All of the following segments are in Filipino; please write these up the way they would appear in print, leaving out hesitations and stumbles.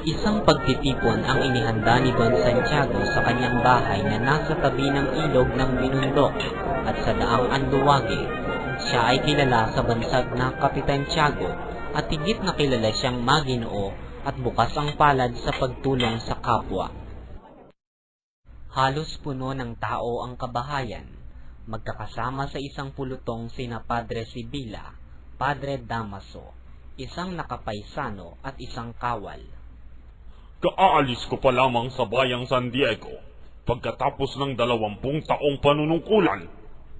Isang pagtitipon ang inihanda ni Don Santiago sa kanyang bahay na nasa tabi ng ilog ng Binundok at sa daang Anduwage. Siya ay kilala sa bansag na Kapitan Tiago at higit na kilala siyang maginoo at bukas ang palad sa pagtulong sa kapwa. Halos puno ng tao ang kabahayan, magkakasama sa isang pulutong sina Padre Sibila, Padre Damaso, isang nakapaisano at isang kawal. Kaalis ko pa lamang sa bayang San Diego. Pagkatapos ng 20 taong panunungkulan,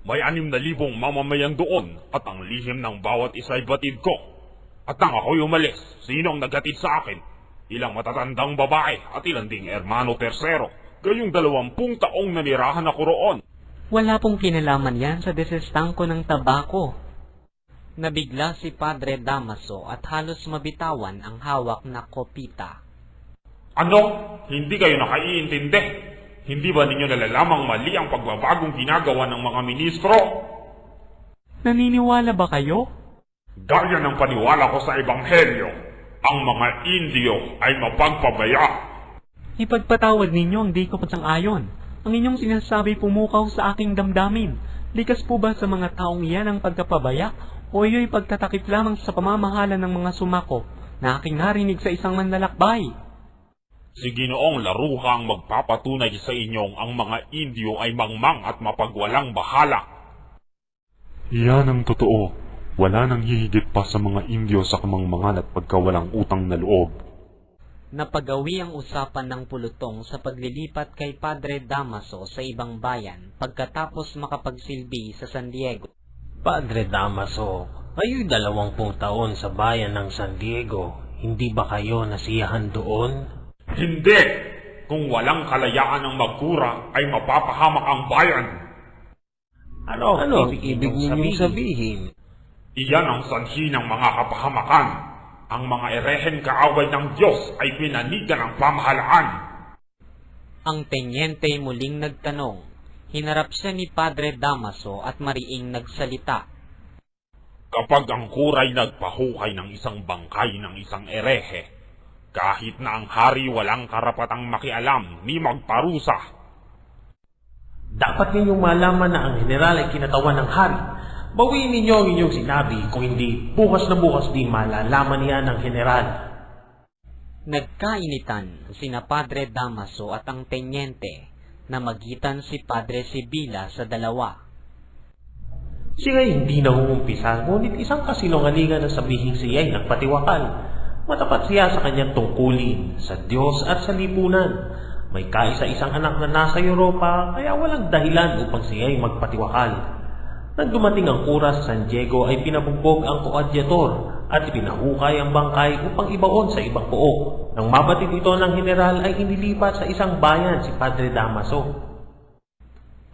may 6,000 mamamayan doon at ang lihim ng bawat isa ay batid ko. At nang ako'y umalis, sino ang naghatid sa akin? Ilang matatandang babae at ilang ding hermano tersero, gayong 20 taong nanirahan ako roon. Wala pong kinalaman yan sa desestangko ng tabako. Nabigla si Padre Damaso at halos mabitawan ang hawak na kopita. Ano? Hindi kayo nakaiintindi? Hindi ba ninyo nalalamang mali ang pagbabagong ginagawa ng mga ministro? Naniniwala ba kayo? Gaya ng paniwala ko sa Ebanghelyo, ang mga Indio ay mapagpabaya. Ipagpatawad ninyo ang di ko pasang-ayon. Ang inyong sinasabi pumukaw sa aking damdamin. Likas po ba sa mga taong iyan ang pagkapabaya o iyo'y pagtatakip lamang sa pamamahala ng mga sumako na aking narinig sa isang manlalakbay? Si Ginoong Laruha ang magpapatunay sa inyong ang mga Indio ay mangmang at mapagwalang bahala. Iyan ang totoo. Wala nang hihigit pa sa mga Indio sa kamangmangan at pagkawalang utang na loob. Napagawi ang usapan ng pulutong sa paglilipat kay Padre Damaso sa ibang bayan pagkatapos makapagsilbi sa San Diego. Padre Damaso, kayo'y 20 taon sa bayan ng San Diego. Hindi ba kayo nasiyahan doon? Hindi! Kung walang kalayaan ng magkura ay mapapahamak ang bayan. Ano ibig ninyong sabihin? Iyan ang sanhi ng mga kapahamakan. Ang mga erehen kaaway ng Diyos ay pinanigan ang pamahalaan. Ang tenyente muling nagtanong. Hinarap siya ni Padre Damaso at mariing nagsalita. Kapag ang kuray nagpahukay ng isang bangkay ng isang erehe, kahit na ang hari walang karapatang makialam ni magparusa. Dapat ninyong malaman na ang general ay kinatawan ng hari. Bawiin ninyo ang inyong sinabi, kung hindi, bukas na bukas din malalaman niya ng general. Nagkainitan sina Padre Damaso at ang tenyente na magitan si Padre Sibila sa dalawa. Siya ay hindi nangungumpisa, ngunit isang kasinungalingan na sabihin siya ay nagpatiwakal. Matapat siya sa kanyang tungkulin, sa Diyos at sa lipunan. May kaisa-isang anak na nasa Europa, kaya walang dahilan upang siya ay magpatiwakal. Nang dumating ang kura sa San Diego ay pinabugbog ang koadyator at pinahukay ang bangkay upang ibaon sa ibang pook. Nang mabatid ito ng general ay inilipat sa isang bayan si Padre Damaso.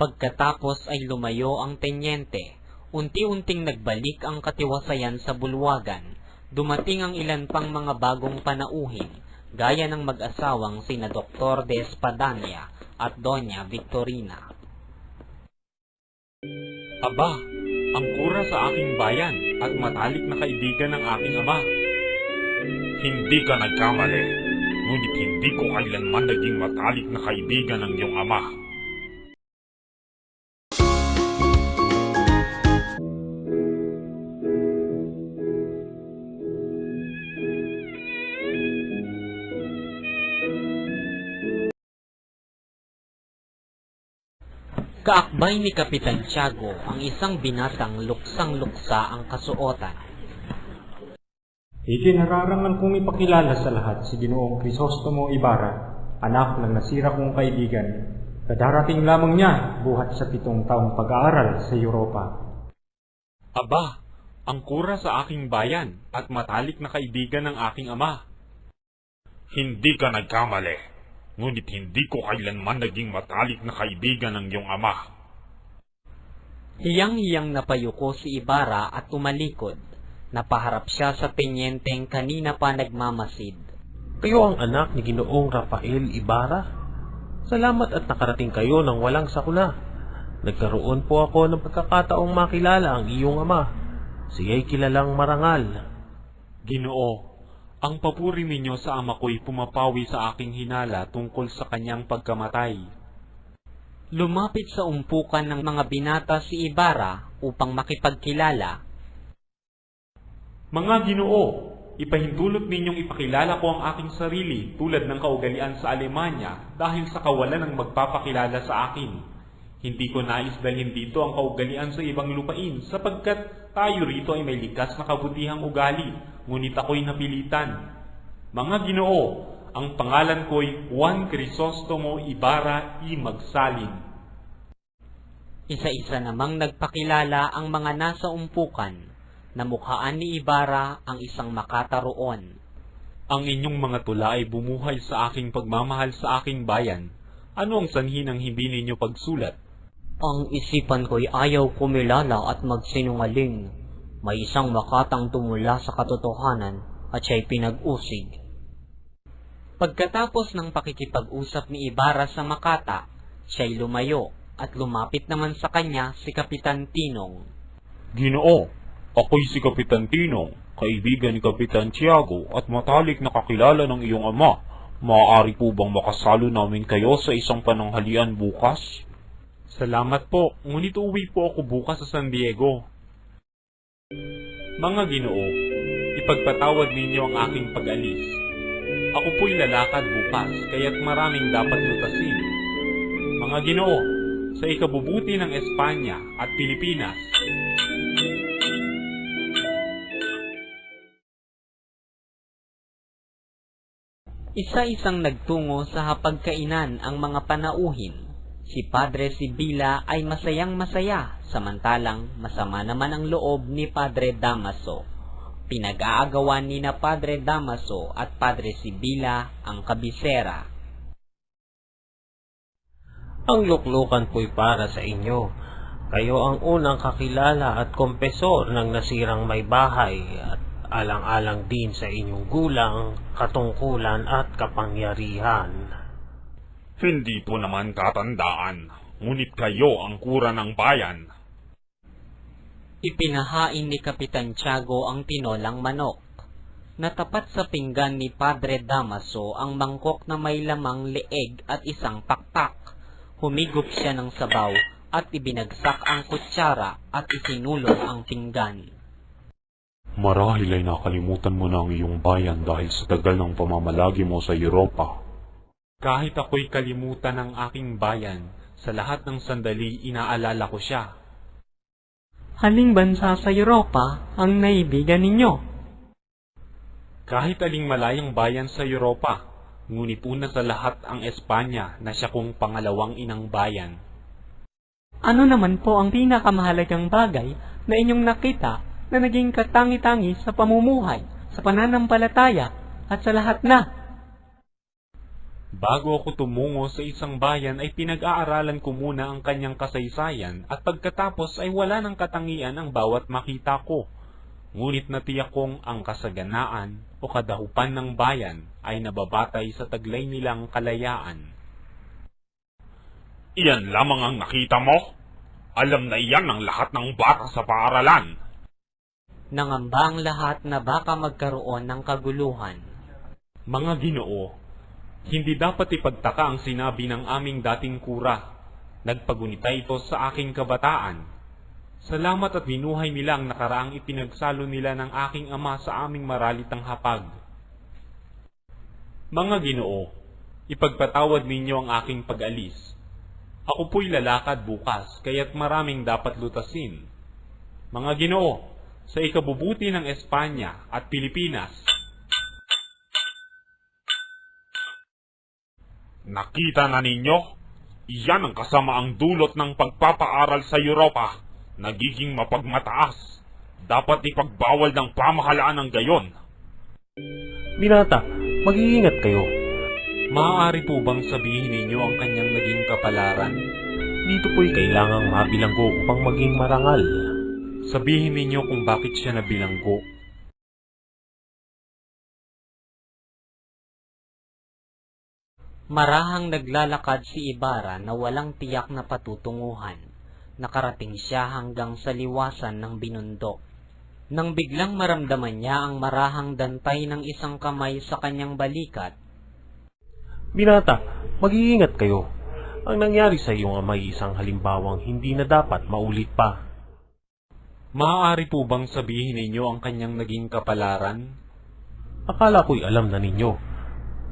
Pagkatapos ay lumayo ang tenyente. Unti-unting nagbalik ang katiwasayan sa bulwagan. Dumating ang ilan pang mga bagong panauhin, gaya ng mag-asawang sina Dr. de Espadanya at Doña Victorina. Aba, ang kura sa aking bayan at matalik na kaibigan ng aking ama. Hindi ka nagkamali, ngunit hindi ko kailanman naging matalik na kaibigan ng iyong ama. Kaakbay ni Kapitan Tiago ang isang binatang luksang-luksa ang kasuotan. Ikinararangan kong ipakilala sa lahat si Ginoong Crisostomo Ibarra, anak ng nasira kong kaibigan. Kadarating lamang niya buhat sa 7 taong pag-aaral sa Europa. Aba, ang kura sa aking bayan at matalik na kaibigan ng aking ama. Hindi ka nagkamali. Ngunit hindi ko kailanman naging matalik na kaibigan ng iyong ama. Hiyang-hiyang napayuko si Ibarra at tumalikod. Napaharap siya sa tenyenteng kanina pa nagmamasid. Kayo ang anak ni Ginoong Rafael Ibarra? Salamat at nakarating kayo ng walang sakuna. Nagkaroon po ako ng pagkakataong makilala ang iyong ama. Siya'y kilalang marangal. Ginoo, Ang papuri ninyo sa ama ko'y pumapawi sa aking hinala tungkol sa kanyang pagkamatay. Lumapit sa umpukan ng mga binata si Ibarra upang makipagkilala. Mga Ginoo, ipahintulot ninyong ipakilala ko ang aking sarili tulad ng kaugalian sa Alemanya dahil sa kawalan ng magpapakilala sa akin. Hindi ko nais dalhin dito ang kaugalian sa ibang lupain sapagkat tayo rito ay may likas na kabutihang ugali, ngunit ako'y napilitan. Mga Ginoo, ang pangalan ko'y Juan Crisostomo Ibarra I. Magsalin. Isa-isa namang nagpakilala ang mga nasa umpukan. Namukhaan ni Ibarra ang isang makata roon. Ang inyong mga tula ay bumuhay sa aking pagmamahal sa aking bayan. Ano ang sanhi ng hindi ninyo pagsulat? Ang isipan ko'y ayaw kumilala at magsinungaling. May isang makatang tumula sa katotohanan at siya'y pinag-usig. Pagkatapos ng pakikipag-usap ni Ibarra sa makata, siya'y lumayo at lumapit naman sa kanya si Kapitan Tinong. Ginoo, ako'y si Kapitan Tinong, kaibigan ni Kapitan Tiago at matalik na kakilala ng iyong ama. Maaari po bang makasalo namin kayo sa isang pananghalian bukas? Salamat po, ngunit uuwi po ako bukas sa San Diego. Mga Ginoo, ipagpatawad ninyo ang aking pag-alis. Ako po'y lalakad bukas, kaya't maraming dapat lutasin. Mga Ginoo, sa ikabubuti ng Espanya at Pilipinas. Isa-isang nagtungo sa hapagkainan ang mga panauhin. Si Padre Sibila ay masayang-masaya, samantalang masama naman ang loob ni Padre Damaso. Pinag-aagawan ni na Padre Damaso at Padre Sibila ang kabisera. Ang luklukan po'y para sa inyo. Kayo ang unang kakilala at kompesor ng nasirang may bahay at alang-alang din sa inyong gulang, katungkulan at kapangyarihan. Hindi po naman katandaan, ngunit kayo ang kura ng bayan. Ipinahain ni Kapitan Tiago ang tinolang manok. Natapat sa pinggan ni Padre Damaso ang mangkok na may lamang leeg at isang pakpak. Humigop siya ng sabaw at ibinagsak ang kutsara at isinulog ang pinggan. Marahil ay nakalimutan mo na ang iyong bayan dahil sa tagal ng pamamalagi mo sa Europa. Kahit ako'y kalimutan ng aking bayan, sa lahat ng sandali inaalala ko siya. Haling bansa sa Europa ang naibigan ninyo. Kahit aling malayang bayan sa Europa, ngunit una sa lahat ang Espanya na siya kong pangalawang inang bayan. Ano naman po ang pinakamahalagang bagay na inyong nakita na naging katangi-tangi sa pamumuhay, sa pananampalataya at sa lahat na? Bago ako tumungo sa isang bayan ay pinag-aaralan ko muna ang kanyang kasaysayan at pagkatapos ay wala ng katangian ang bawat makita ko. Ngunit natiyak kong ang kasaganaan o kadahupan ng bayan ay nababatay sa taglay nilang kalayaan. Iyan lamang ang nakita mo? Alam na iyan ang lahat ng bata sa paaralan. Nangamba ang lahat na baka magkaroon ng kaguluhan. Mga Ginoo, hindi dapat ipagtaka ang sinabi ng aming dating kura. Nagpagunita ito sa aking kabataan. Salamat at binuhay nila ang nakaraang ipinagsalo nila ng aking ama sa aming maralitang hapag. Mga Ginoo, ipagpatawad ninyo ang aking pag-alis. Ako po'y lalakad bukas, kaya't maraming dapat lutasin. Mga Ginoo, sa ikabubuti ng Espanya at Pilipinas. Nakita na ninyo? Iyan ang kasamaang dulot ng pagpapaaral sa Europa. Nagiging mapagmataas. Dapat ipagbawal ng pamahalaan ng gayon. Binata, mag-iingat kayo. Maaari po bang sabihin ninyo ang kanyang naging kapalaran? Dito po'y kailangang mabilanggo upang maging marangal. Sabihin ninyo kung bakit siya nabilanggo. Marahang naglalakad si Ibarra na walang tiyak na patutunguhan. Nakarating siya hanggang sa liwasan ng binundok. Nang biglang maramdaman niya ang marahang dantay ng isang kamay sa kanyang balikat, Binata, mag-iingat kayo. Ang nangyari sa iyong ama ay isang halimbawang hindi na dapat maulit pa. Maaari po bang sabihin ninyo ang kanyang naging kapalaran? Akala ko'y alam na ninyo.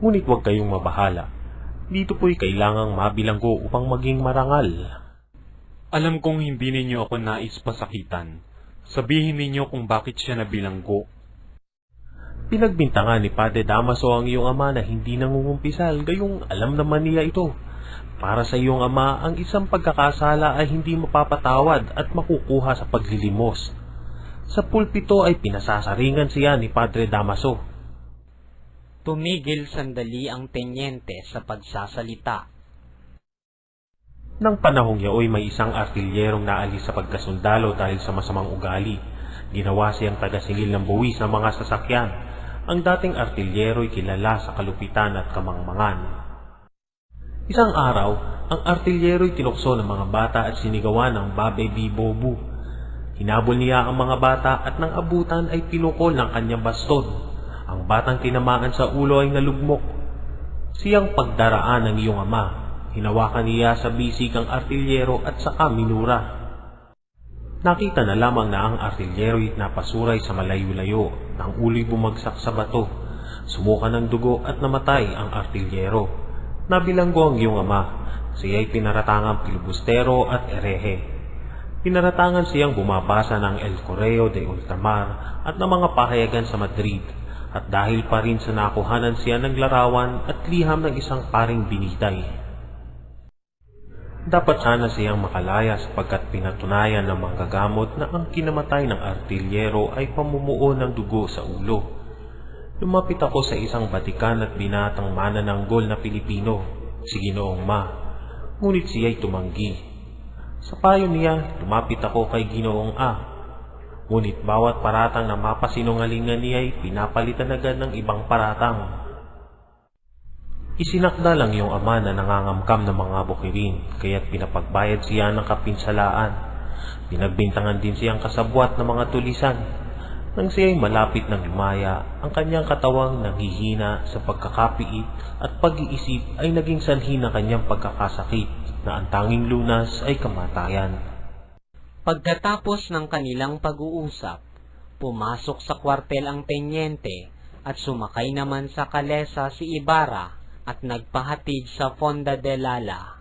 Ngunit huwag kayong mabahala. Dito po'y kailangang mabilanggo upang maging marangal. Alam kong hindi ninyo ako nais pasakitan. Sabihin ninyo kung bakit siya nabilanggo. Pinagbintangan ni Padre Damaso ang iyong ama na hindi nangungumpisal, gayong alam naman niya ito. Para sa iyong ama, ang isang pagkakasala ay hindi mapapatawad at makukuha sa paglilimos. Sa pulpito ay pinasasaringan siya ni Padre Damaso. tumigil sandali ang tenyente sa pagsasalita. Nang panahong yaoy may isang artilyerong naalis sa pagkasundalo dahil sa masamang ugali. Ginawa siyang taga-singil ng buwis ng mga sasakyan. Ang dating artilyero'y kilala sa kalupitan at kamangmangan. Isang araw, ang artilyero'y tinukso ng mga bata at sinigawan ng Babe Bibobu. Hinabol niya ang mga bata at nang abutan ay pinukol ng kanyang baston. Ang batang tinamaan sa ulo ay nalugmok. Siyang pagdaraan ng iyong ama. Hinawakan niya sa bisig ang artilyero at saka minura. Nakita na lamang na ang artilyero'y napasuray sa malayo-layo nang ulo'y bumagsak sa bato. Sumuka ng dugo at namatay ang artilyero. Nabilanggo ang iyong ama. Siya'y pinaratangang pilibustero at erehe. Pinaratangan siyang bumabasa ng El Correo de Ultramar at ng mga pahayagan sa Madrid. At dahil pa rin sa nakuhanan siya ng larawan at liham ng isang paring binitay. Dapat sana siyang makalaya sapagkat pinatunayan ng mga gagamot na ang kinamatay ng artilyero ay pamumuo ng dugo sa ulo. Lumapit ako sa isang batikan at binatang manananggol na Pilipino, si Ginoong Ma, ngunit siya'y tumanggi. Sa payo niya, lumapit ako kay Ginoong A, ngunit bawat paratang na mapasinungalingan niya ay pinapalitan agad ng ibang paratang. Isinakda lang yung ama na nangangamkam ng mga bukirin, kaya't pinapagbayad siya ng kapinsalaan. Pinagbintangan din siyang kasabwat ng mga tulisan. Nang siya'y malapit ng lumaya, ang kanyang katawang nanghihina sa pagkakapiit at pag-iisip ay naging sanhi ng kanyang pagkakasakit na ang tanging lunas ay kamatayan. Pagkatapos ng kanilang pag-uusap, pumasok sa kwartel ang tenyente at sumakay naman sa kalesa si Ibarra at nagpahatid sa Fonda de Lala.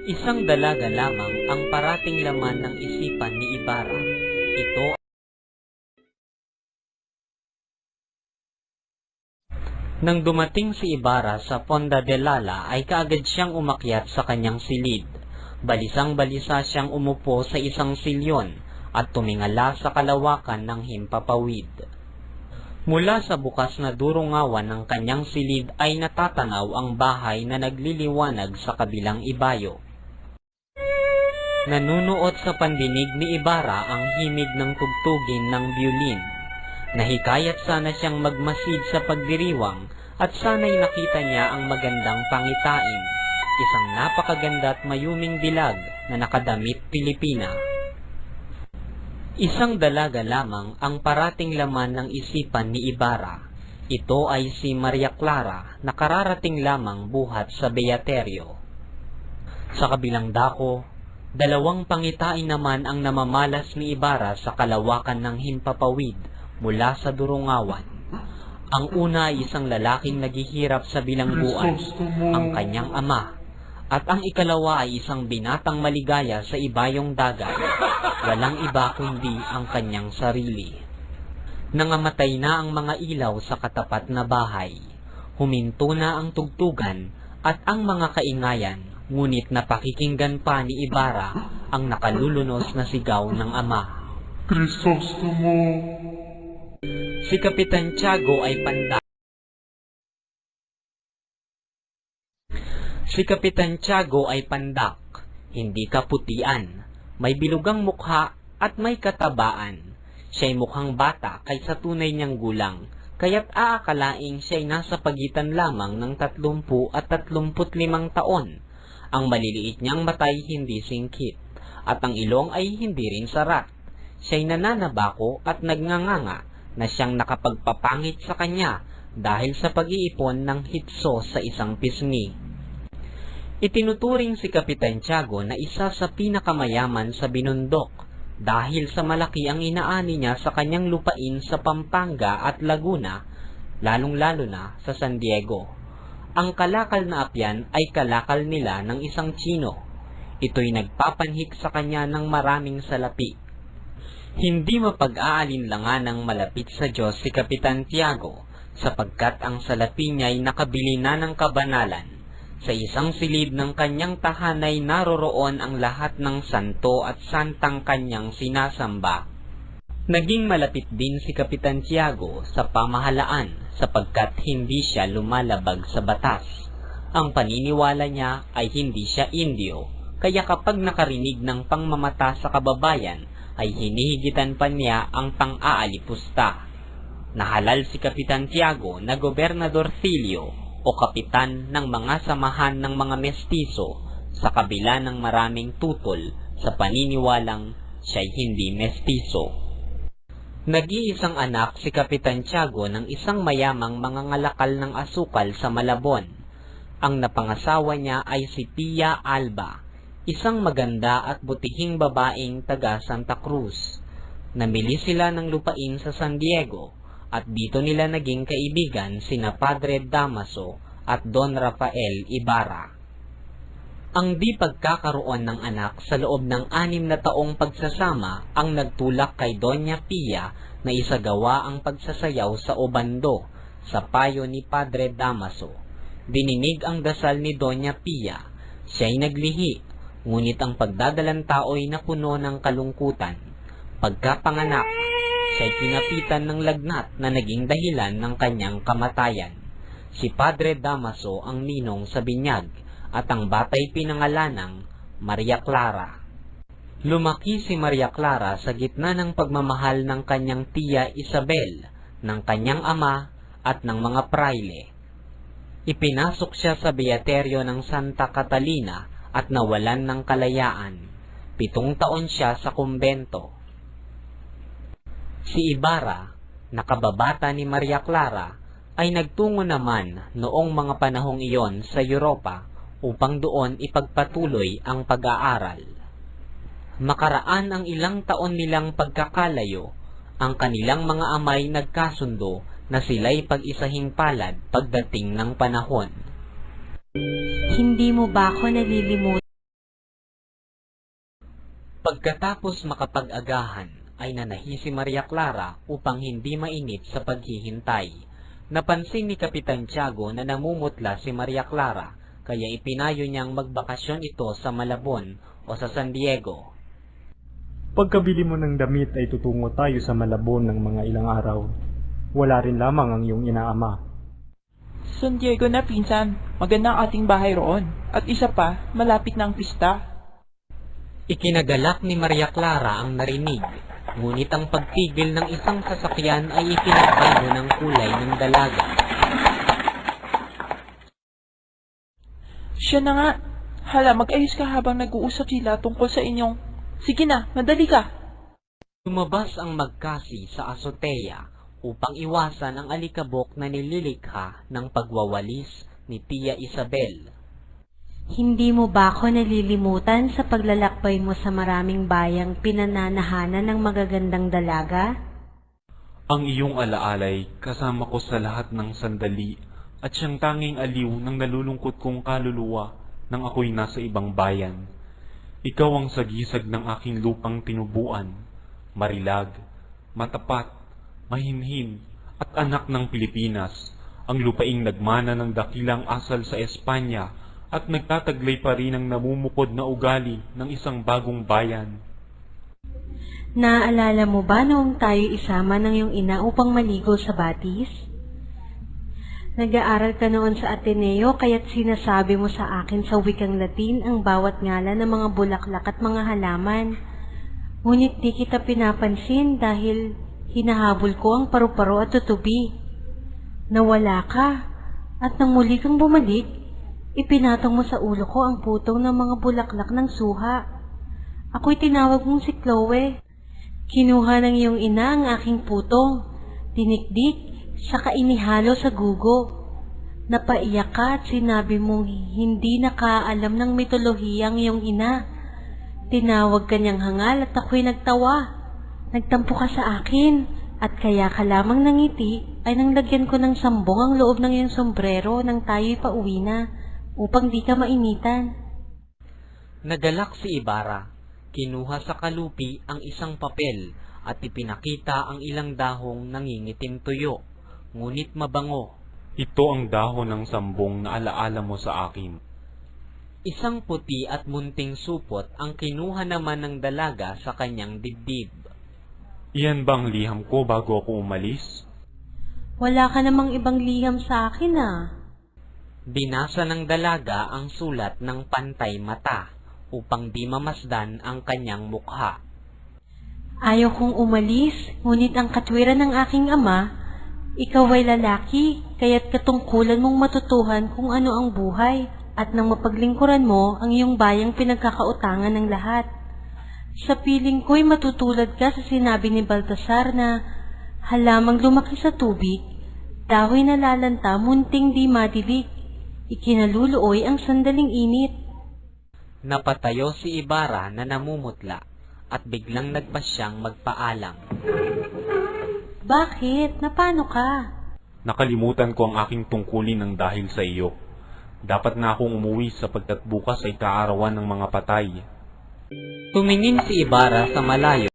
Isang dalaga lamang ang parating laman ng isipan ni Ibarra. Nang dumating si Ibarra sa Fonda de Lala ay kaagad siyang umakyat sa kanyang silid. Balisang-balisa siyang umupo sa isang silyon at tumingala sa kalawakan ng himpapawid. Mula sa bukas na durungawan ng kanyang silid ay natatanaw ang bahay na nagliliwanag sa kabilang ibayo. Nanunuot sa pandinig ni Ibarra ang himig ng tugtugin ng biolin. Nahikayat sana siyang magmasid sa pagdiriwang at sana'y nakita niya ang magandang pangitain, isang napakaganda at mayuming dilag na nakadamit Pilipina. Isang dalaga lamang ang parating laman ng isipan ni Ibarra. Ito ay si Maria Clara na kararating lamang buhat sa Beaterio. Sa kabilang dako, dalawang pangitain naman ang namamalas ni Ibarra sa kalawakan ng himpapawid mula sa durungawan. Ang una ay isang lalaking naghihirap sa bilangguan, ang kanyang ama, at ang ikalawa ay isang binatang maligaya sa ibayong dagat. Walang iba kundi ang kanyang sarili. Nangamatay na ang mga ilaw sa katapat na bahay. Huminto na ang tugtugan at ang mga kaingayan, ngunit napakikinggan pa ni Ibarra ang nakalulunos na sigaw ng ama. Crisostomo! Si Kapitan Tiago ay pandak. Si Kapitan Tiago ay pandak, hindi kaputian. May bilugang mukha at may katabaan. Siya'y mukhang bata kaysa tunay niyang gulang, kaya't aakalaing siya'y nasa pagitan lamang ng 30 at 35 taon. Ang maliliit niyang matay hindi singkit, at ang ilong ay hindi rin sarat. siya'y nananabako at nagnganganga na siyang nakapagpapangit sa kanya dahil sa pag-iipon ng hitso sa isang pisngi. Itinuturing si Kapitan Tiago na isa sa pinakamayaman sa Binundok dahil sa malaki ang inaani niya sa kanyang lupain sa Pampanga at Laguna, lalong-lalo na sa San Diego. Ang kalakal na apyan ay kalakal nila ng isang Tsino. Ito'y nagpapanhik sa kanya ng maraming salapi. Hindi mapag-aalinlangan ng malapit sa Diyos si Kapitan Tiago sapagkat ang salapi niya'y nakabili na ng kabanalan. Sa isang silid ng kanyang tahanay naroroon ang lahat ng santo at santang kanyang sinasamba. Naging malapit din si Kapitan Tiago sa pamahalaan sapagkat hindi siya lumalabag sa batas. Ang paniniwala niya ay hindi siya Indio, kaya kapag nakarinig ng pangmamata sa kababayan ay hinihigitan pa niya ang pang-aalipusta. Nahalal si Kapitan Tiago na Gobernador Filio o kapitan ng mga samahan ng mga mestizo sa kabila ng maraming tutol sa paniniwalang siya'y hindi mestizo. Nag-iisang anak si Kapitan Tiago ng isang mayamang mangangalakal ng asukal sa Malabon. Ang napangasawa niya ay si Tia Alba, isang maganda at butihing babaeng taga Santa Cruz. Namili sila ng lupain sa San Diego at dito nila naging kaibigan sina Padre Damaso at Don Rafael Ibarra. Ang di pagkakaroon ng anak sa loob ng 6 na taong pagsasama ang nagtulak kay Doña Pia na isagawa ang pagsasayaw sa Obando sa payo ni Padre Damaso. Dininig ang dasal ni Doña Pia. Siya'y naglihi, ngunit ang pagdadalang tao'y napuno ng kalungkutan. Pagkapanganak, siya'y pinapitan ng lagnat na naging dahilan ng kanyang kamatayan. Si Padre Damaso ang ninong sa binyag at ang bata'y pinangalanang Maria Clara. Lumaki si Maria Clara sa gitna ng pagmamahal ng kanyang tiya Isabel, ng kanyang ama at ng mga praile. Ipinasok siya sa beateryo ng Santa Catalina at nawalan ng kalayaan. 7 taon siya sa kumbento. Si Ibarra, na kababata ni Maria Clara, ay nagtungo naman noong mga panahong iyon sa Europa upang doon ipagpatuloy ang pag-aaral. Makaraan ang ilang taon nilang pagkakalayo, ang kanilang mga amay nagkasundo na sila'y pag-isahing palad pagdating ng panahon. Hindi mo ba ako nalilimutan? Pagkatapos makapag-agahan, ay nanahi si Maria Clara upang hindi mainip sa paghihintay. Napansin ni Kapitan Tiago na namumutla si Maria Clara, kaya ipinayo niyang magbakasyon ito sa Malabon o sa San Diego. Pagkabili mo ng damit ay tutungo tayo sa Malabon ng mga ilang araw. Wala rin lamang ang iyong inaama. San Diego na, pinsan. Maganda ang ating bahay roon. At isa pa, malapit na ang pista. Ikinagalak ni Maria Clara ang narinig, ngunit ang pagtigil ng isang sasakyan ay ipinagbago ng kulay ng dalaga. Siya na nga. Hala, mag-ayos ka habang nag-uusap sila tungkol sa inyong... Sige na, madali ka. Lumabas ang magkasi sa azotea upang iwasan ang alikabok na nililikha ng pagwawalis ni Tia Isabel. Hindi mo ba ako nalilimutan sa paglalakbay mo sa maraming bayang pinananahanan ng magagandang dalaga? Ang iyong alaalay kasama ko sa lahat ng sandali at siyang tanging aliw ng nalulungkot kong kaluluwa nang ako'y nasa ibang bayan. Ikaw ang sagisag ng aking lupang tinubuan, marilag, matapat, mahinhin, at anak ng Pilipinas, ang lupaing nagmana ng dakilang asal sa Espanya at nagtataglay pa rin ang namumukod na ugali ng isang bagong bayan. Naaalala mo ba noong tayo isama ng iyong ina upang maligo sa Batis? Nag-aaral ka noon sa Ateneo kaya't sinasabi mo sa akin sa wikang Latin ang bawat ngalan ng mga bulaklak at mga halaman. Ngunit di kita pinapansin dahil hinahabol ko ang paru-paro at tutubi. Nawala ka at nang muli kang bumalik, ipinatong mo sa ulo ko ang putong ng mga bulaklak ng suha. Ako'y tinawag mong si Chloe. Kinuha ng iyong ina ang aking putong, dinikdik, saka inihalo sa gugo. Napaiyak ka at sinabi mong hindi nakaalam ng mitolohiyang iyong ina. Tinawag ka niyang hangal at ako'y nagtawa. Nagtampo ka sa akin at kaya ka lamang nangiti ay nang lagyan ko ng sambong ang loob ng iyong sombrero nang tayo'y pauwi na upang di ka mainitan. Nagalak si Ibarra. Kinuha sa kalupi ang isang papel at ipinakita ang ilang dahong nangingitim tuyo, ngunit mabango. Ito ang dahon ng sambong na alaala mo sa akin. Isang puti at munting supot ang kinuha naman ng dalaga sa kanyang dibdib. Iyan bang liham ko bago ako umalis? Wala ka namang ibang liham sa akin Binasa ng dalaga ang sulat ng pantay mata upang di mamasdan ang kanyang mukha. Ayaw kong umalis, ngunit ang katwiran ng aking ama, ikaw ay lalaki, kaya't katungkulan mong matutuhan kung ano ang buhay at nang mapaglingkuran mo ang iyong bayang pinagkakautangan ng lahat. Sa piling ko'y matutulad ka sa sinabi ni Baltasar na halamang lumaki sa tubig, dahoy na lalanta munting di madilig, ikinaluluoy ang sandaling init. Napatayo si Ibarra na namumutla at biglang nagpasyang magpaalam. Bakit? Napano ka? Nakalimutan ko ang aking tungkulin ng dahil sa iyo. Dapat na akong umuwi sapagkat bukas ay kaarawan ng mga patay. Tumingin si Ibarra sa malayo.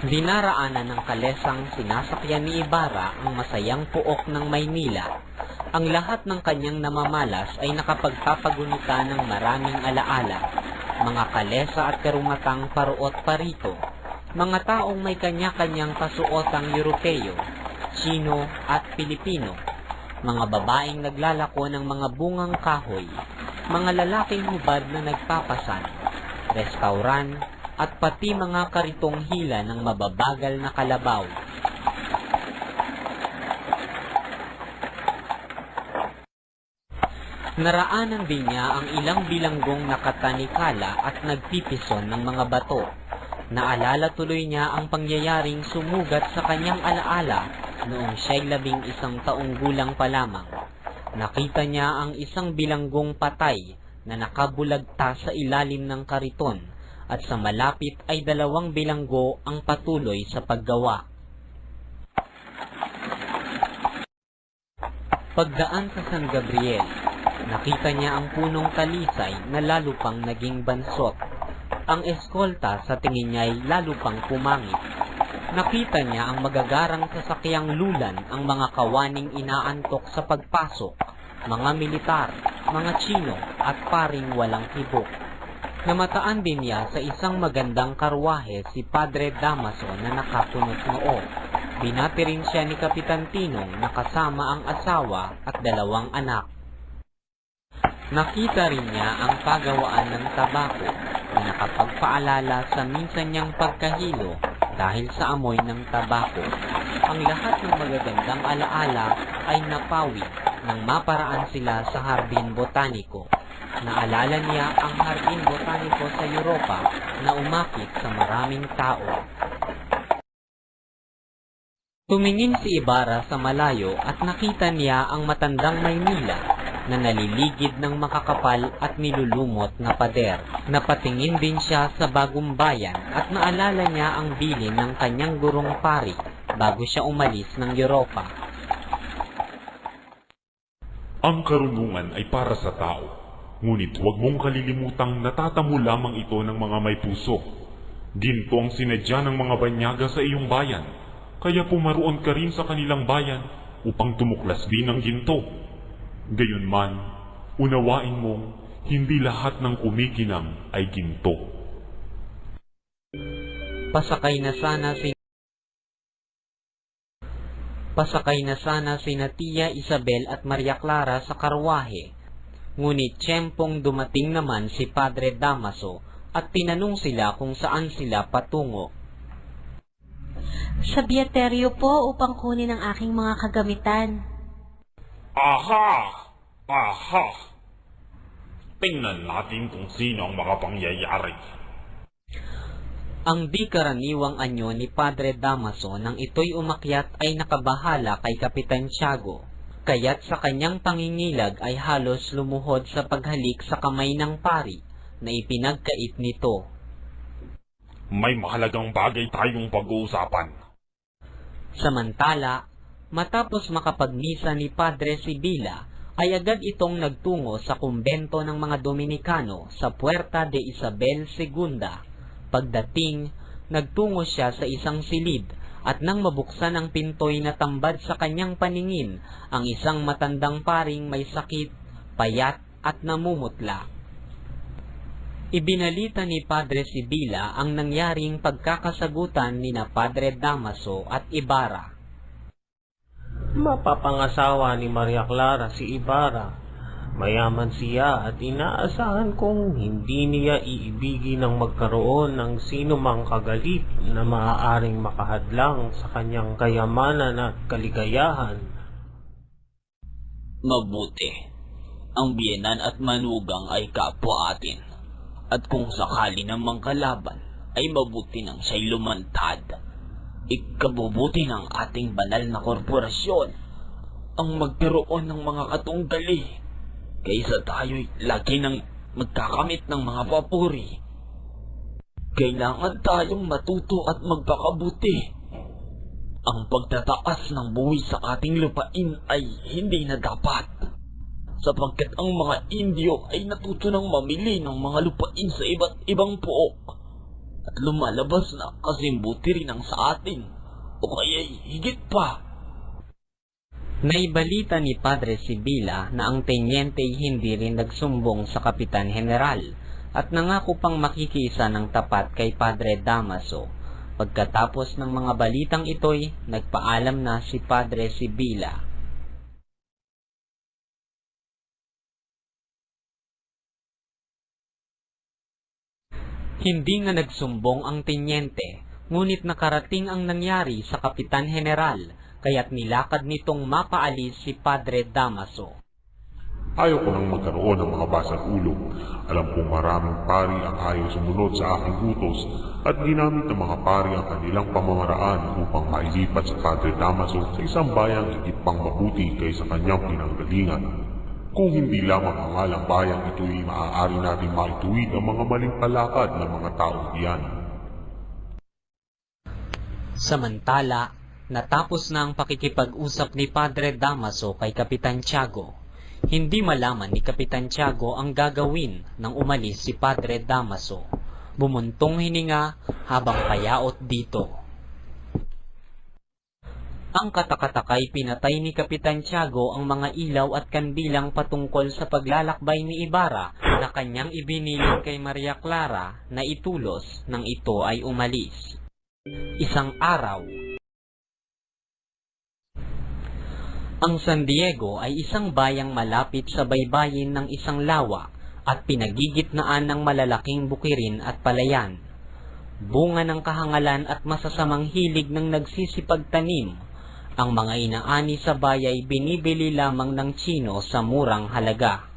Dinaraanan ng kalesang sinasakyan ni Ibarra ang masayang puok ng Maynila. Ang lahat ng kanyang namamalas ay nakapagpapagunita ng maraming alaala. Mga kalesa at karumatang paruot parito. Mga taong may kanya-kanyang kasuotang Europeo, Chino at Pilipino. Mga babaeng naglalako ng mga bungang kahoy. Mga lalaking hubad na nagpapasan. Restauran at pati mga karitong hila ng mababagal na kalabaw. Naraanan din niya ang ilang bilanggong nakatanikala at nagpipison ng mga bato. Naalala tuloy niya ang pangyayaring sumugat sa kanyang alaala noong siya'y 11 taong gulang pa lamang. Nakita niya ang isang bilanggong patay na nakabulagta sa ilalim ng kariton at sa malapit ay 2 bilanggo ang patuloy sa paggawa. Pagdaan sa San Gabriel, nakita niya ang punong talisay na lalo pang naging bansot. Ang eskolta sa tingin niya ay lalo pang pumangit. Nakita niya ang magagarang sasakyang lulan ang mga kawaning inaantok sa pagpasok, mga militar, mga Chino at paring walang tibok. Namataan din niya sa isang magandang karwahe si Padre Damaso na nakapunot noo. Binati rin siya ni Kapitan Tinong na kasama ang asawa at 2 anak. Nakita rin niya ang pagawaan ng tabako na nakapagpaalala sa minsan niyang pagkahilo dahil sa amoy ng tabako. Ang lahat ng magagandang alaala ay napawi nang maparaan sila sa Hardin Botaniko. Naalala niya ang Hardin Botaniko sa Europa na umakit sa maraming tao. Tumingin si Ibarra sa malayo at nakita niya ang matandang Maynila na naliligid ng makakapal at nilulumot na pader. Napatingin din siya sa bagong bayan at naalala niya ang bilin ng kanyang gurong pari bago siya umalis ng Europa. Ang karunungan ay para sa tao, ngunit huwag mong kalilimutang natatamo lamang ito ng mga may puso. Ginto ang sinadya ng mga banyaga sa iyong bayan, kaya pumaroon ka rin sa kanilang bayan upang tumuklas din ng ginto. Gayunman, unawain mong hindi lahat ng kumikinang ay ginto. Pasakay na sana sina Tia Isabel at Maria Clara sa karwahe. Ngunit tiyempong dumating naman si Padre Damaso at tinanong sila kung saan sila patungo. Sa biyateryo po upang kunin ang aking mga kagamitan. Aha! Aha! Tingnan natin kung sino ang makapangyayari. Ang di karaniwang anyo ni Padre Damaso nang ito'y umakyat ay nakabahala kay Kapitan Tiago, kaya't sa kanyang pangingilag ay halos lumuhod sa paghalik sa kamay ng pari na ipinagkait nito. May mahalagang bagay tayong pag-uusapan. Samantala, matapos makapagmisa ni Padre Sibila, ay agad itong nagtungo sa kumbento ng mga Dominikano sa Puerta de Isabel II. Pagdating, nagtungo siya sa isang silid at nang mabuksan ang pinto'y natambad sa kanyang paningin ang isang matandang paring may sakit, payat at namumutla. Ibinalita ni Padre Sibila ang nangyaring pagkakasagutan nina Padre Damaso at Ibarra. Mapapangasawa ni Maria Clara si Ibarra. Mayaman siya at inaasahan kong hindi niya iibigin ng magkaroon ng sino mang kagalit na maaaring makahadlang sa kanyang kayamanan at kaligayahan. Mabuti. Ang biyenan at manugang ay kapwa atin. At kung sakali namang kalaban, ay mabuti nang siya'y lumantad. Ikabubuti ng ating banal na korporasyon ang magkaroon ng mga katunggali kaysa tayo'y lagi nang magkakamit ng mga papuri. Kailangan tayong matuto at magpakabuti. Ang pagtataas ng buwis sa ating lupain ay hindi na dapat, sapagkat ang mga Indio ay natuto ng mamili ng mga lupain sa iba't ibang pook at lumalabas na kasimbuti rin ang sa atin o kaya'y higit pa. Naibalita ni Padre Sibila na ang tenyente hindi rin nagsumbong sa Kapitan General at nangako pang makikiisa ng tapat kay Padre Damaso. Pagkatapos ng mga balitang ito'y nagpaalam na si Padre Sibila. Hindi nga nagsumbong ang tenyente, ngunit nakarating ang nangyari sa Kapitan General, kaya't nilakad nitong mapaalis si Padre Damaso. Ayaw ko nang magkaroon ng mga basag ulo. Alam kong maraming pari ang ayaw sumunod sa aking utos at ginamit ng mga pari ang kanilang pamamaraan upang mailipat sa Padre Damaso sa isang bayang higit pang mabuti kaysa kanyang pinanggalingan. Kung hindi lamang ang alang bayang ito'y maaari nating maituwid ang mga maling palakad ng mga taong iyan. Samantala, natapos na ang pakikipag-usap ni Padre Damaso kay Kapitan Tiago. Hindi malaman ni Kapitan Tiago ang gagawin nang umalis si Padre Damaso. Bumuntong hininga habang payaot dito. Ang katakatakay pinatay ni Kapitan Tiago ang mga ilaw at kandilang patungkol sa paglalakbay ni Ibarra na kanyang ibinilin kay Maria Clara na itulos nang ito ay umalis. Isang araw, ang San Diego ay isang bayang malapit sa baybayin ng isang lawa at pinagigitnaan ng malalaking bukirin at palayan. Bunga ng kahangalan at masasamang hilig ng nagsisipagtanim, ang mga inaani sa bayay binibili lamang ng Tsino sa murang halaga.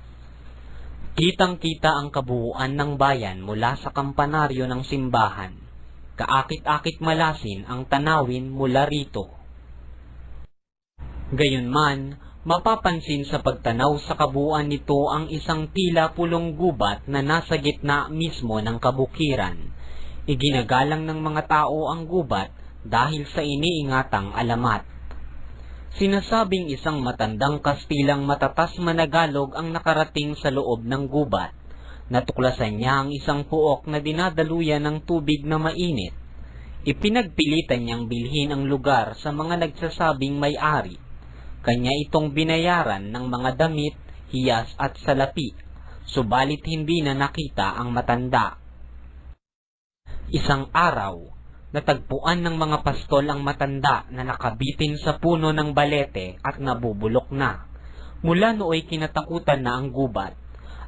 Kitang-kita ang kabuuan ng bayan mula sa kampanaryo ng simbahan. Kaakit-akit malasin ang tanawin mula rito. Gayunman, mapapansin sa pagtanaw sa kabuuan nito ang isang tila pulong gubat na nasa gitna mismo ng kabukiran. Iginagalang ng mga tao ang gubat dahil sa iniingatang alamat. Sinasabing isang matandang Kastilang matatas managalog ang nakarating sa loob ng gubat. Natuklasan niya ang isang puok na dinadaluyan ng tubig na mainit. Ipinagpilitan niyang bilhin ang lugar sa mga nagsasabing may-ari. Kanya itong binayaran ng mga damit, hiyas at salapi, subalit hindi na nakita ang matanda. Isang araw, natagpuan ng mga pastol ang matanda na nakabitin sa puno ng balete at nabubulok na. Mula nooy kinatakutan na ang gubat.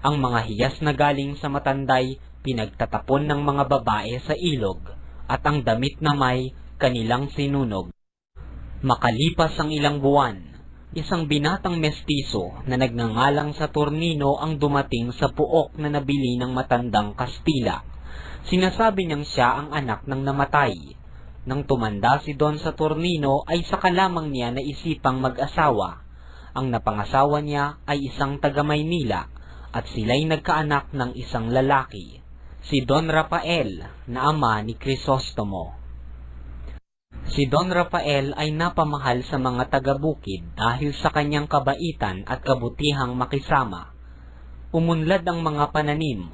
Ang mga hiyas na galing sa matanday pinagtatapon ng mga babae sa ilog at ang damit na may kanilang sinunog. Makalipas ang ilang buwan, isang binatang mestizo na nagngangalang Saturnino ang dumating sa puok na nabili ng matandang Kastila. Sinasabi niyang siya ang anak ng namatay. Nang tumanda si Don Saturnino ay saka lamang niya naisipang mag-asawa. Ang napangasawa niya ay isang taga Maynila at sila'y nagkaanak ng isang lalaki, si Don Rafael na ama ni Crisostomo. Si Don Rafael ay napamahal sa mga taga-bukid dahil sa kanyang kabaitan at kabutihang makisama. Umunlad ang mga pananim,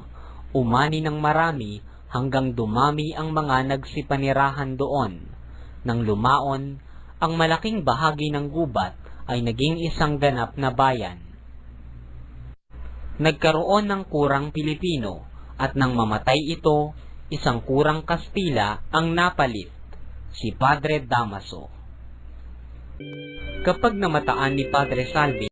umani ng marami hanggang dumami ang mga nagsipanirahan doon. Nang lumaon, ang malaking bahagi ng gubat ay naging isang ganap na bayan. Nagkaroon ng kurang Pilipino at nang mamatay ito, isang kurang Kastila ang napalit, si Padre Damaso. Kapag namataan ni Padre Salvi